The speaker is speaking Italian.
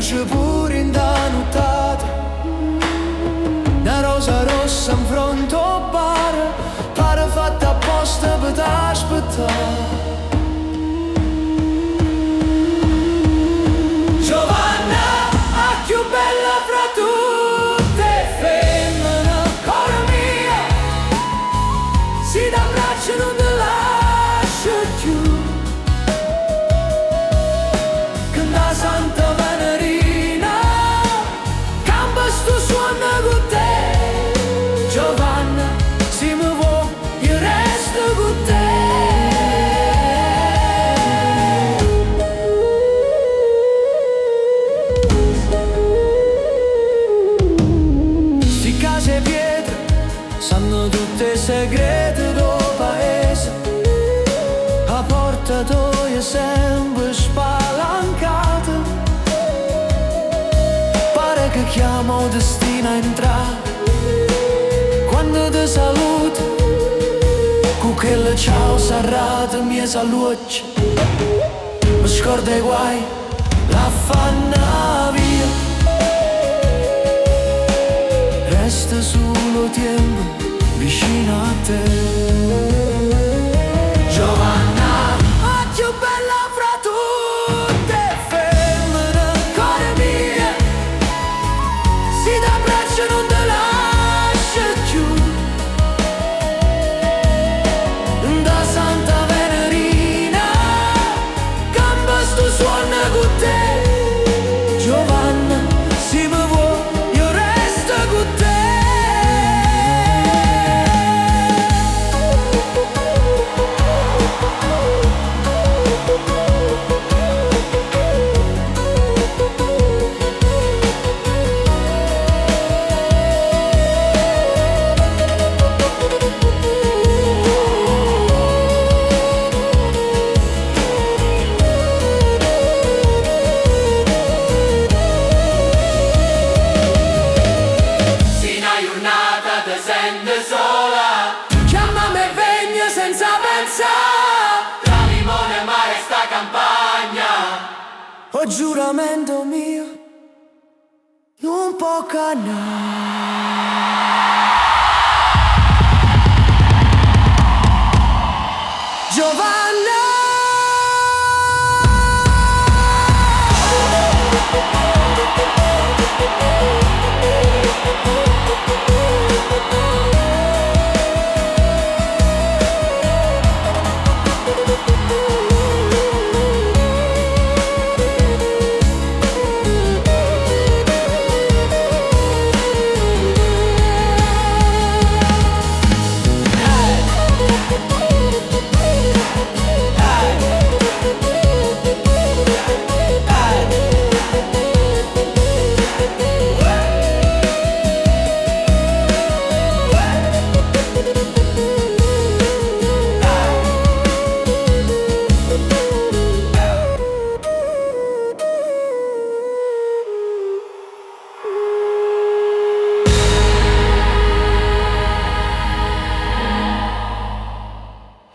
luce pure in da nottata, una rosa rossa in fronte al bar, pare fatta apposta per t'aspettare. Giovanna, a più bella fra tutte femmine, cuore mia, si t'abbraccia e non te lascia più. Che da Santa Venerina cambia sto suono con te. Giovanna, se mi vuoi io resto con te. Sti case pietre sanno tutte i segreti del paese, la porta tua è sempre spalancata, pare che chiamo il destino a entrare quando ti saluto, con quella ciao serrata mi saluccia, mi scorda i guai, la fanno via, resta solo tempo vicino a te. Giovanna, occhio bella fra tutte femmine, cuore mia, si t'abbraccia e non te lascia più. Da Santa Venerina cambia sto suono con te. Giovanna, se mi vuoi io resto con te. Chiamami e vegna senza pensare, tra limone e mare sta campagna. O giuramento mio, non può canare. Giovanni.